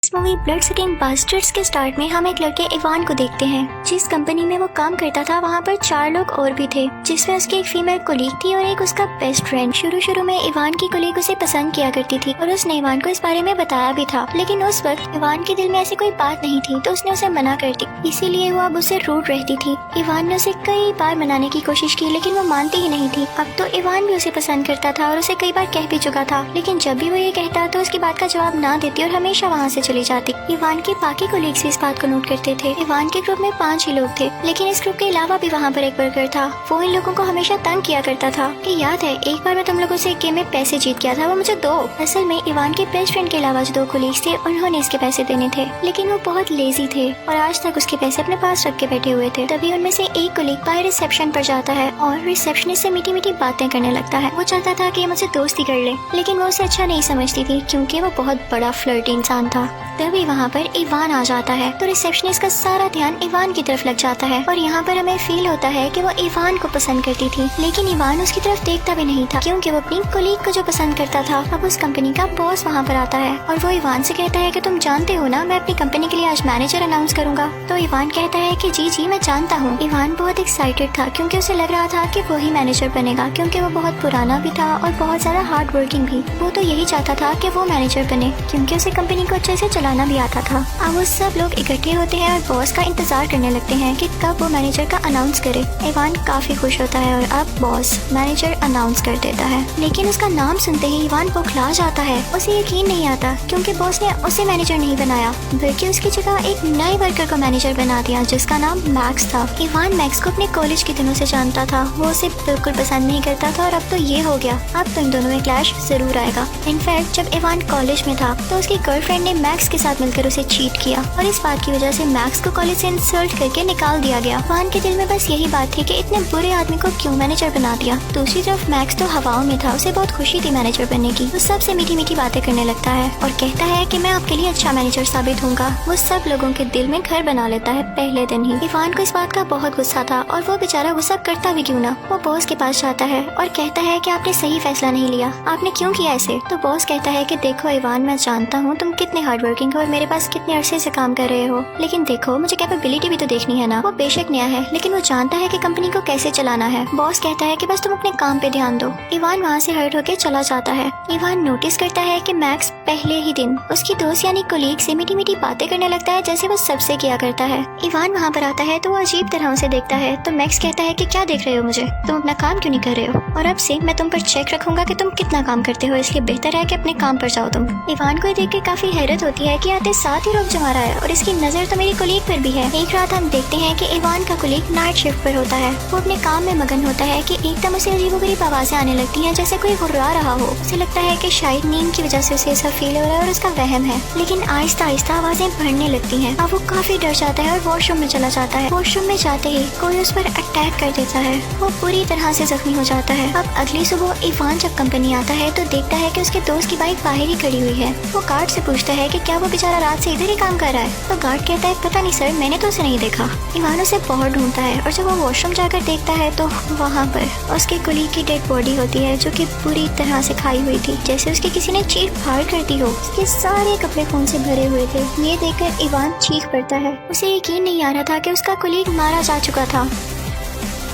इस movie blood sucking bastards के start में हम एक लड़के इवान को देखते हैं। जिस कंपनी में वो काम करता था वहाँ पर 4 लोग और भी थे, जिसमें उसकी एक फीमेल कोलीग थी और एक उसका बेस्ट फ्रेंड। शुरू में इवान की कोलीग उसे पसंद किया करती थी और उसने इवान को इस बारे में बताया भी था, लेकिन उस वक्त इवान के दिल में ऐसी कोई बात नहीं थी तो उसने उसे मना कर दी। इसीलिए वो अब उसे रूठ रहती थी। इवान ने उसे कई बार मनाने की कोशिश की लेकिन वो मानती ही नहीं थी। अब तो इवान भी उसे पसंद करता था और उसे कई बार कह भी चुका था, लेकिन जब भी वो ये कहता तो उसकी बात का जवाब ना देती और हमेशा वहाँ से चली जाती। इवान के बाकी कोलीग्स भी इस बात को नोट करते थे। इवान के ग्रुप में 5 ही लोग थे, लेकिन इस ग्रुप के अलावा भी वहाँ पर एक वर्कर था। वो इन लोगों को हमेशा तंग किया करता था कि याद है एक बार मैं तुम लोगों से एक गेम में पैसे जीत गया था, वो मुझे दो। असल में इवान के बेस्ट फ्रेंड के अलावा जो 2 कोलीग्स थे उन्होंने इसके पैसे देने थे, लेकिन वो बहुत लेजी थे और आज तक उसके पैसे अपने पास रख के बैठे हुए थे। तभी उनमें से एक कोलीग बाहर रिसेप्शन पर जाता है और रिसेप्शनिस्ट से मीठी मीठी बातें करने लगता है। वो चाहता था कि मुझसे दोस्ती कर ले, लेकिन वो उसे अच्छा नहीं समझती थी क्योंकि वो बहुत बड़ा फ्लर्टी इंसान था। तभी वहाँ पर इवान आ जाता है तो रिसेप्शनिस्ट का सारा ध्यान इवान की तरफ लग जाता है और यहाँ पर हमें फील होता है कि वो इवान को पसंद करती थी, लेकिन इवान उसकी तरफ देखता भी नहीं था क्योंकि वो अपनी कोलीग को जो पसंद करता था। अब उस कंपनी का बॉस वहाँ पर आता है और वो इवान से कहता है कि तुम जानते हो ना मैं अपनी कंपनी के लिए आज मैनेजर अनाउंस करूंगा। तो इवान कहता है कि जी मैं जानता हूँ। इवान बहुत एक्साइटेड था क्योंकि उसे लग रहा था कि वो ही मैनेजर बनेगा, क्योंकि वो बहुत पुराना भी था और बहुत ज्यादा हार्ड वर्किंग भी। वो तो यही चाहता था कि वो मैनेजर बने क्योंकि उसे कंपनी को अच्छे से चलाना भी आता था। अब वो सब लोग इकट्ठे होते हैं और बॉस का इंतजार करने लगते हैं कि कब वो मैनेजर का अनाउंस करे। इवान काफी खुश होता है और अब बॉस मैनेजर अनाउंस कर देता है, लेकिन उसका नाम सुनते ही इवान बौखला जाता है। उसे यकीन नहीं आता क्योंकि बॉस ने उसे मैनेजर नहीं बनाया बल्कि उसकी जगह एक नए वर्कर को मैनेजर बना दिया जिसका नाम मैक्स था। इवान मैक्स को अपने कॉलेज के दिनों से जानता था, वो उसे बिल्कुल पसंद नहीं करता था और अब तो ये हो गया, अब तो इन दोनों में क्लैश जरूर आएगा। इनफैक्ट जब इवान कॉलेज में था तो उसकी गर्लफ्रेंड ने मैक्स के साथ मिलकर उसे चीट किया और इस बात की वजह से मैक्स को कॉलेज से इंसल्ट करके निकाल दिया गया। इवान के दिल में बस यही बात थी कि इतने बुरे आदमी को क्यों मैनेजर बना दिया। दूसरी तरफ मैक्स तो हवाओं में था, उसे बहुत खुशी थी मैनेजर बनने की। वो सबसे मीठी मीठी बातें करने लगता है और कहता है कि मैं आपके लिए अच्छा मैनेजर साबित होऊंगा। वो सब लोगों के दिल में घर बना लेता है पहले दिन ही। इवान को इस बात का बहुत गुस्सा था और वो बेचारा गुस्सा करता भी क्यों ना। वो बॉस के पास जाता है और कहता है कि आपने सही फैसला नहीं लिया, आपने क्यों किया ऐसे। तो बॉस कहता है कि देखो इवान मैं जानता हूँ तुम कितने हार्ड वर्किंग हो और मेरे पास कितने अरसे से काम कर रहे हो, लेकिन देखो मुझे कैपेबिलिटी भी तो देखनी है ना। वो बेशक नया है लेकिन वो जानता है कि कंपनी को कैसे चलाना है। बॉस कहता है कि बस तुम अपने काम पे ध्यान दो। इवान वहाँ से हर्ट होकर चला जाता है। इवान नोटिस करता है कि मैक्स पहले ही दिन उसकी दोस्त यानी कोलीग से मीठी मीठी बातें करने लगता है जैसे वो सबसे किया करता है। इवान वहाँ पर आता है तो वो अजीब तरह उसे देखता है तो मैक्स कहता है कि क्या देख रहे हो मुझे, तुम अपना काम क्यों नहीं कर रहे हो, और अब से मैं तुम पर चेक रखूंगा कि तुम कितना काम करते हो, इसलिए बेहतर है कि अपने काम पर जाओ तुम। इवान को देख के काफी हैरत होती है कि आते साथ ही रुक जमा रहा है और इसकी नजर तो मेरी कोलीग पर भी है। एक रात हम देखते हैं कि इवान का कोलीग नाइट शिफ्ट पर होता है। वो अपने काम में मगन होता है कि एकदम उसे अजीबोगरीब आवाजें आने लगती हैं जैसे कोई गुर्रा रहा हो। उसे लगता है कि शायद नींद की वजह से उसे ऐसा फील हो रहा है और उसका वहम है, लेकिन आहिस्ता आहिस्ता आवाजें बढ़ने लगती हैं। अब वो काफी डर जाता है और वॉशरूम में चला जाता है। वॉशरूम में जाते ही कोई उस पर अटैक कर देता है। वो पूरी तरह से जख्मी हो जाता है। अब अगली सुबह इवान जब कंपनी आता है तो देखता है कि उसके दोस्त की बाइक बाहर ही खड़ी हुई है। वो गार्ड से पूछता है कि क्या वो बेचारा रात से इधर ही काम कर रहा है। तो गार्ड कहता है पता नहीं सर, मैंने तो उसे नहीं देखा। इवान उसे बहुत ढूंढता है और जब वो वॉशरूम जाकर देखता है तो वहाँ पर उसके कोलीग की डेड बॉडी होती है जो कि पूरी तरह से खाई हुई थी, जैसे उसके किसी ने चीर फाड़ कर दी हो। उसके सारे कपड़े खून से भरे हुए थे। ये देखकर इवान चीख पड़ता है। उसे यकीन नहीं आ रहा था कि उसका कोलीग मारा जा चुका था।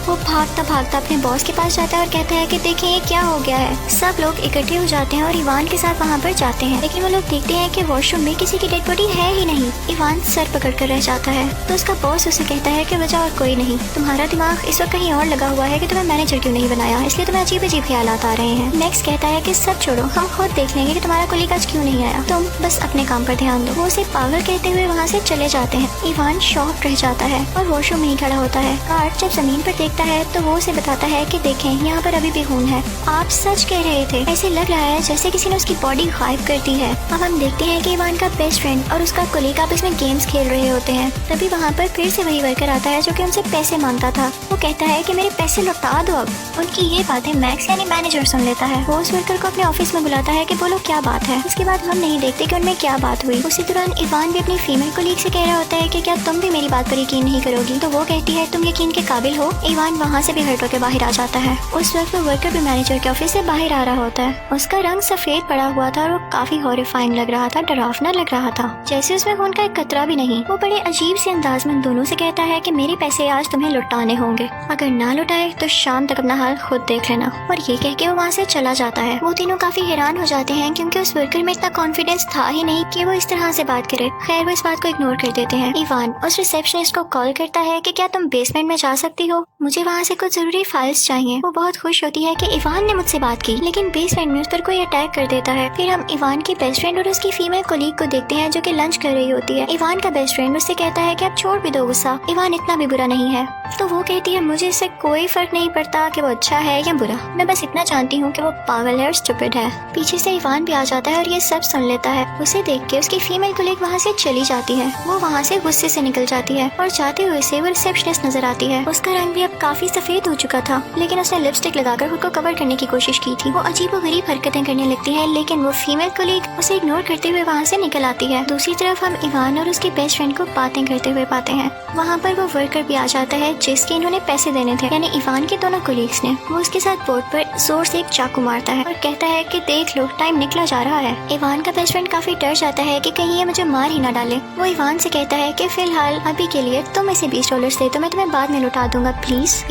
वो भागता भागता अपने बॉस के पास जाता है और कहता है कि देखें ये क्या हो गया है। सब लोग इकट्ठे हो जाते हैं और इवान के साथ वहाँ पर जाते हैं, लेकिन वो लोग देखते हैं कि वॉशरूम में किसी की डेड बॉडी है ही नहीं। इवान सर पकड़ कर रह जाता है तो उसका बॉस उसे कहता है कि वजह और कोई नहीं, तुम्हारा दिमाग इस वक्त कहीं और लगा हुआ है कि तुम्हें मैनेजर क्यों नहीं बनाया, इसलिए तुम्हें अजीब अजीब ख्यालात आ रहे हैं। मैक्स कहता है कि सब छोड़ो, हम खुद देख लेंगे कि तुम्हारा कोलीग आज क्यों नहीं आया, तुम बस अपने काम पर ध्यान दो। वो उसे पागल कहते हुए वहाँ से चले जाते हैं। इवान शॉक रह जाता है और वॉशरूम में ही खड़ा होता है। गार्ड जब जमीन पर देखता है तो वो बताता है कि देखें यहाँ पर अभी भी खून है, आप सच कह रहे थे, ऐसे लग रहा है जैसे किसी ने उसकी बॉडी गायब कर दी है। अब हम देखते हैं कि इवान का बेस्ट फ्रेंड और उसका कोलीग आपस में गेम्स खेल रहे होते हैं। तभी वहाँ पर फिर से वही वर्कर आता है जो कि उनसे पैसे मांगता था। वो कहता है कि मेरे पैसे लौटा दो। अब उनकी ये बातें मैक्स यानी मैनेजर सुन लेता है। वो उस वर्कर को अपने ऑफिस में बुलाता है कि बोलो क्या बात है। उसके बाद हम नहीं देखते कि उनमें क्या बात हुई। उसी दौरान इवान भी अपनी फीमेल कोलीग से कह रहा होता है कि क्या तुम भी मेरी बात पर यकीन नहीं करोगी। तो वो कहती है तुम यकीन के काबिल हो। इवान इवान वहाँ से भी हर्ट होकर बाहर आ जाता है। उस वक्त वो वर्कर भी मैनेजर के ऑफिस से बाहर आ रहा होता है। उसका रंग सफेद पड़ा हुआ था और वो काफी हॉरिफाइंग लग रहा था, डरावना लग रहा था, जैसे उसमें खून का एक कतरा भी नहीं। वो बड़े अजीब से अंदाज में दोनों से कहता है कि मेरे पैसे आज तुम्हें लौटाने होंगे, अगर ना लौटाए तो शाम तक अपना हाल खुद देख लेना। और ये कह के वो वहाँ से चला जाता है। वो तीनों काफी हैरान हो जाते हैं क्योंकि उस वर्कर में इतना कॉन्फिडेंस था ही नहीं कि वो इस तरह से बात करे। खैर वो इस बात को इग्नोर कर देते हैं। इवान उस रिसेप्शनिस्ट को कॉल करता है कि क्या तुम बेसमेंट में जा सकती हो, मुझे वहाँ से कुछ जरूरी फाइल्स चाहिए। वो बहुत खुश होती है कि इवान ने मुझसे बात की, लेकिन बेसमेंट में उस पर कोई अटैक कर देता है। फिर हम इवान की बेस्ट फ्रेंड और उसकी फीमेल कोलीग को देखते हैं जो कि लंच कर रही होती है। इवान का बेस्ट फ्रेंड उससे कहता है कि आप छोड़ भी दो गुस्सा, इवान इतना भी बुरा नहीं है। तो वो कहती है मुझे इससे कोई फर्क नहीं पड़ता कि वो अच्छा है या बुरा, मैं बस इतना जानती हूँ कि वो पागल है और स्टूपिड है। पीछे से इवान भी आ जाता है और ये सब सुन लेता है। उसे देख के उसकी फीमेल कोलीग वहाँ से चली जाती है। वो वहाँ से गुस्से से निकल जाती है और जाते हुए से वो रिसेप्शनिस्ट नजर आती है। उसका रंग भी अब काफी सफेद हो चुका था, लेकिन उसने लिपस्टिक लगाकर खुद को कवर करने की कोशिश की थी। वो अजीबोगरीब हरकतें करने लगती है, लेकिन वो फीमेल कोलीग उसे इग्नोर करते हुए वहाँ से निकल आती है। दूसरी तरफ हम इवान और उसकी बेस्ट फ्रेंड को बातें करते हुए पाते हैं। वहाँ पर वो वर्कर भी आ जाता है जिसके इन्होंने पैसे देने थे, यानी इवान के दोनों कोलीग्स ने। वो उसके साथ बोर्ड पर जोर से एक चाकू मारता है और कहता है कि देख लो टाइम निकला जा रहा है। इवान का बेस्ट फ्रेंड काफी डर जाता है कि कहीं ये मुझे मार ही ना डाले। वो इवान से कहता है कि फिलहाल अभी के लिए तुम इसे $20 दे दो, मैं तुम्हें बाद में लौटा दूंगा प्लीज।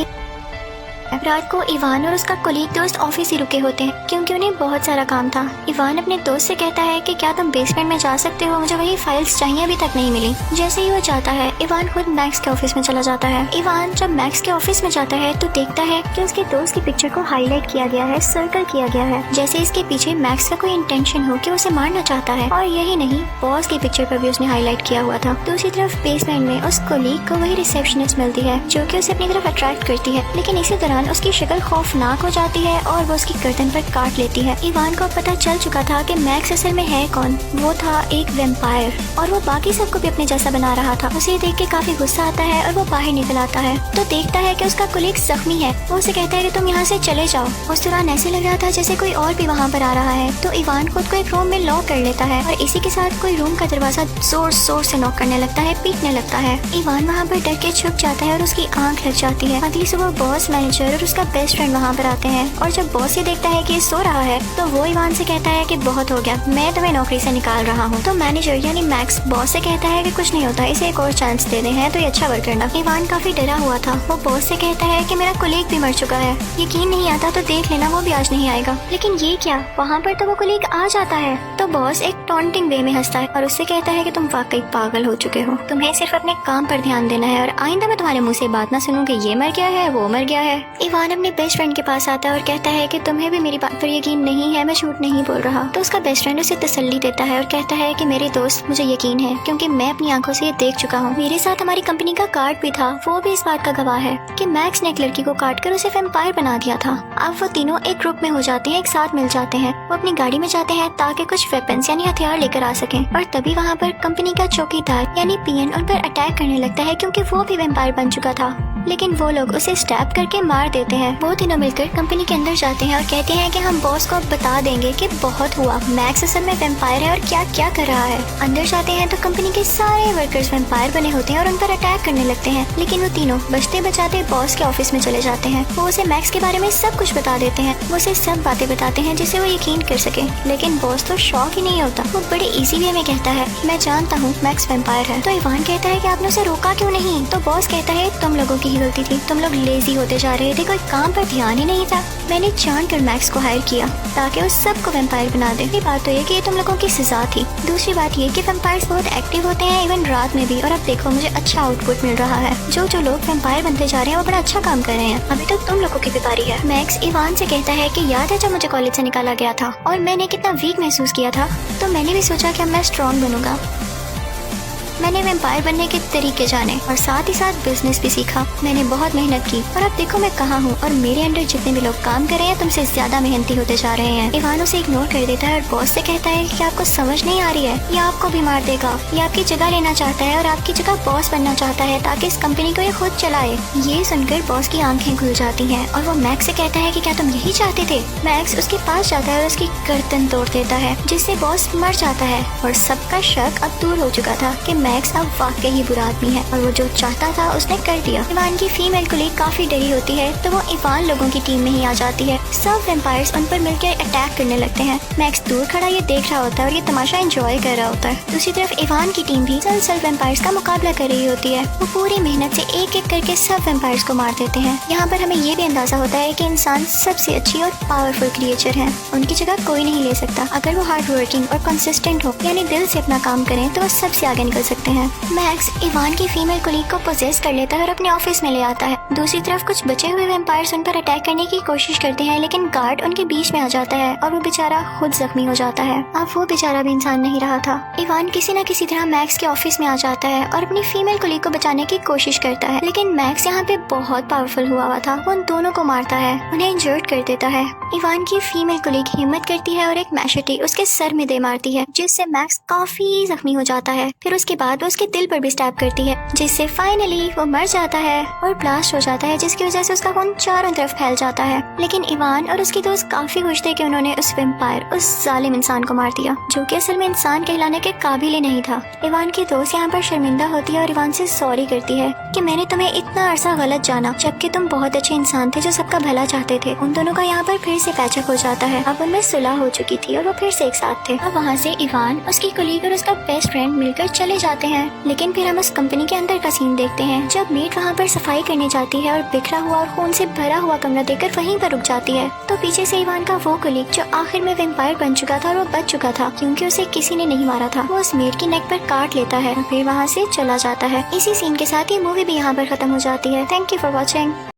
रात को इवान और उसका कोलीग दोस्त ऑफिस ही रुके होते हैं क्योंकि उन्हें बहुत सारा काम था। इवान अपने दोस्त से कहता है कि क्या तुम बेसमेंट में जा सकते हो, मुझे वही फाइल्स चाहिए, अभी तक नहीं मिली। जैसे ही वो जाता है इवान खुद मैक्स के ऑफिस में चला जाता है। इवान जब मैक्स के ऑफिस में जाता है तो देखता है कि उसके दोस्त की पिक्चर को हाईलाइट किया गया है, सर्कल किया गया है, जैसे इसके पीछे मैक्स का कोई इंटेंशन हो कि उसे मारना चाहता है। और यही नहीं, बॉस की पिक्चर पर भी उसने हाईलाइट किया हुआ था। दूसरी तरफ बेसमेंट में उस कोलीग को वही रिसेप्शनिस्ट मिलती है जो कि उसे अपनी तरफ अट्रैक्ट करती है, लेकिन इसी दौरान उसकी शक्ल खौफनाक हो जाती है और वो उसकी गर्दन पर काट लेती है। इवान को पता चल चुका था कि मैक्स असल में है कौन, वो था एक वेम्पायर और वो बाकी सबको भी अपने जैसा बना रहा था। उसे देख के काफी गुस्सा आता है और वो बाहर निकल आता है तो देखता है कि उसका कोलीग जख्मी है। वो उसे कहता है कि तुम यहाँ से चले जाओ। उस दौरान ऐसे लग रहा था जैसे कोई और भी वहाँ पर आ रहा है, तो इवान खुद को एक रूम में लॉक कर लेता है और इसी के साथ कोई रूम का दरवाजा जोर जोर से नॉक करने लगता है, पीटने लगता है। इवान वहाँ पर डर के छुप जाता है और उसकी आंख लग जाती है। अगली सुबह बॉस, मैनेजर और उसका बेस्ट फ्रेंड वहाँ पर आते हैं और जब बॉस ये देखता है कि ये सो रहा है तो वो इवान से कहता है कि बहुत हो गया, मैं तुम्हें नौकरी से निकाल रहा हूँ। तो मैनेजर यानी मैक्स बॉस से कहता है कि कुछ नहीं होता, इसे एक और चांस दे दे हैं तो ये अच्छा वर्क करना। इवान काफी डरा हुआ था। वो बॉस से कहता है कि मेरा कोलीग भी मर चुका है, यकीन नहीं आता तो देख लेना वो भी आज नहीं आएगा। लेकिन ये क्या, वहाँ पर तो वो कोलीग आ जाता है। तो बॉस एक टॉन्टिंग वे में हंसता है और उससे कहता है कि तुम वाकई पागल हो चुके हो, तुम्हें सिर्फ अपने काम पर ध्यान देना है और आइंदा मैं तुम्हारे मुँह से बात ना सुनूं कि ये मर गया है वो मर गया है। इवान अपने बेस्ट फ्रेंड के पास आता है और कहता है कि तुम्हें भी मेरी बात पर यकीन नहीं है, मैं झूठ नहीं बोल रहा। तो उसका बेस्ट फ्रेंड उसे तसल्ली देता है और कहता है कि मेरे दोस्त मुझे यकीन है क्योंकि मैं अपनी आंखों से ये देख चुका हूँ, मेरे साथ हमारी कंपनी का कार्ड भी था, वो भी इस बात का गवाह है कि मैक्स ने एक लड़की को काट कर उसे वेम्पायर बना दिया था। अब वो तीनों एक ग्रुप में हो जाते हैं, एक साथ मिल जाते हैं। वो अपनी गाड़ी में जाते हैं ताकि कुछ वेपन्स यानी हथियार लेकर आ सकें और तभी वहाँ पर कंपनी का चौकीदार यानी पीएन उन पर अटैक करने लगता है क्योंकि वो भी वेम्पायर बन चुका था, लेकिन वो लोग उसे स्टैब करके मार देते हैं। वो तीनों मिलकर कंपनी के अंदर जाते हैं और कहते हैं कि हम बॉस को बता देंगे कि बहुत हुआ, मैक्स असल में वेम्पायर है और क्या क्या कर रहा है। अंदर जाते हैं तो कंपनी के सारे वर्कर्स वेम्पायर बने होते हैं और उन पर अटैक करने लगते हैं, लेकिन वो तीनों बचते बचाते बॉस के ऑफिस में चले जाते हैं। वो उसे मैक्स के बारे में सब कुछ बता देते हैं, वो उसे सब बातें बताते हैं जिससे वो यकीन कर सके, लेकिन बॉस तो शॉक ही नहीं होता। वो बड़े इजी वे में कहता है मैं जानता हूँ मैक्स वेम्पायर है। तो इवान कहता है कि आपने उसे रोका क्यों नहीं? तो बॉस कहता है तुम लोगों की ही गलती थी, तुम लोग लेजी होते जा रहे थे, कोई काम पर ध्यान ही नहीं था। मैंने जानकर मैक्स को हायर किया ताकि उस सबको वेम्पायर बना दे। ये बात तो ये कि ये तुम लोगों की सजा थी। दूसरी बात ये कि वेम्पायर्स बहुत एक्टिव होते हैं इवन रात में भी, और अब देखो मुझे अच्छा आउटपुट मिल रहा है। जो जो लोग वेम्पायर बनते जा रहे हैं वो बड़ा अच्छा काम कर रहे हैं, अभी तो तुम लोगों की भी बारी है। मैक्स इवान से कहता है कि याद है जब मुझे कॉलेज से निकाला गया था और मैंने कितना वीक महसूस किया था, तो मैंने भी सोचा कि अब मैं स्ट्रॉन्ग बनूंगा। मैंने वेम्पायर बनने के तरीके जाने और साथ ही साथ बिजनेस भी सीखा। मैंने बहुत मेहनत की और अब देखो मैं कहाँ हूँ और मेरे अंडर जितने भी लोग काम कर रहे हैं तुमसे ज्यादा मेहनती होते जा रहे हैं। इवान उसे इग्नोर कर देता है और बॉस से कहता है कि आपको समझ नहीं आ रही है, ये आपको भी मार देगा, ये आपकी जगह लेना चाहता है और आपकी जगह बॉस बनना चाहता है ताकि इस कंपनी को ये खुद चलाए। ये सुनकर बॉस की आंखें खुल जाती हैं और वो मैक्स से कहता है कि क्या तुम यही चाहते थे? मैक्स उसके पास जाता है और उसकी गर्दन तोड़ देता है जिससे बॉस मर जाता है और सबका शक अब दूर हो चुका था कि मैक्स अब वाकई ही बुरा आदमी है और वो जो चाहता था उसने कर दिया। इवान की फीमेल कुलीग काफी डरी होती है तो वो इवान लोगों की टीम में ही आ जाती है। सब वेम्पायर्स उन पर मिलकर अटैक करने लगते हैं। मैक्स दूर खड़ा ये देख रहा होता है और ये तमाशा एंजॉय कर रहा होता है। दूसरी तरफ इवान की टीम भी मुसलसल वेम्पायर्स का मुकाबला कर रही होती है। वो पूरी मेहनत से एक एक करके सब वेम्पायर्स को मार देते हैं। यहाँ पर हमें ये भी अंदाजा होता है कि इंसान सबसे अच्छी और पावरफुल क्रिएचर है, उनकी जगह कोई नहीं ले सकता। अगर वो हार्ड वर्किंग और कंसिस्टेंट हो यानी दिल से अपना काम करें तो वो सबसे आगे निकल सकते हैं। मैक्स इवान की फीमेल कोलीग को पोजेस कर लेता है और अपने ऑफिस में ले आता है। दूसरी तरफ कुछ बचे हुए वेम्पायर्स उन पर अटैक करने की कोशिश करते हैं लेकिन गार्ड उनके बीच में आ जाता है और वो बेचारा खुद जख्मी हो जाता है। अब वो बेचारा भी इंसान नहीं रहा था। इवान किसी न किसी तरह मैक्स के ऑफिस में आ जाता है और अपनी फीमेल कोलीग को बचाने की कोशिश करता है लेकिन मैक्स यहाँ पे बहुत पावरफुल हुआ था। वो उन दोनों को मारता है, उन्हें इंजर्ड कर देता है। इवान की फीमेल कोलीग हिम्मत करती है और एक मैशेटी उसके सर में दे मारती है जिससे मैक्स काफी जख्मी हो जाता है। फिर उसके बाद वो उसके दिल पर भी स्टैब करती है जिससे फाइनली वो मर जाता है और ब्लास्ट हो जाता है जिसकी वजह से उसका खून चारों तरफ फैल जाता है। लेकिन इवान और उसके दोस्त काफी खुश थे कि उन्होंने उस वेम्पायर, उस जालिम इंसान को मार दिया जो कि असल में इंसान कहलाने के काबिल ही नहीं था। इवान की दोस्त यहाँ पर शर्मिंदा होती है और इवान से सॉरी करती है कि मैंने तुम्हें इतना अरसा गलत जाना जबकि तुम बहुत अच्छे इंसान थे जो सबका भला चाहते थे। उन दोनों का यहाँ पर फिर से पैचअप हो जाता है। अब उनमें सुलह हो चुकी थी और वो फिर से एक साथ थे। अब वहाँ से इवान, उसकी कोलीग और उसका बेस्ट फ्रेंड मिलकर चले जाते हैं। लेकिन फिर हम उस कंपनी के अंदर का सीन देखते हैं जब मेट वहाँ पर सफाई करने जाती है और बिखरा हुआ और खून से भरा हुआ कमरा देखकर वहीं पर रुक जाती है तो पीछे से इवान का वो कोलीग जो आखिर में वेम्पायर बन चुका था और वो बच चुका था क्योंकि उसे किसी ने नहीं मारा था, वो उस मेट की नेक पर काट लेता है और फिर वहाँ से चला जाता है। इसी सीन के साथ ये मूवी भी यहाँ पर खत्म हो जाती है। Thank you for watching.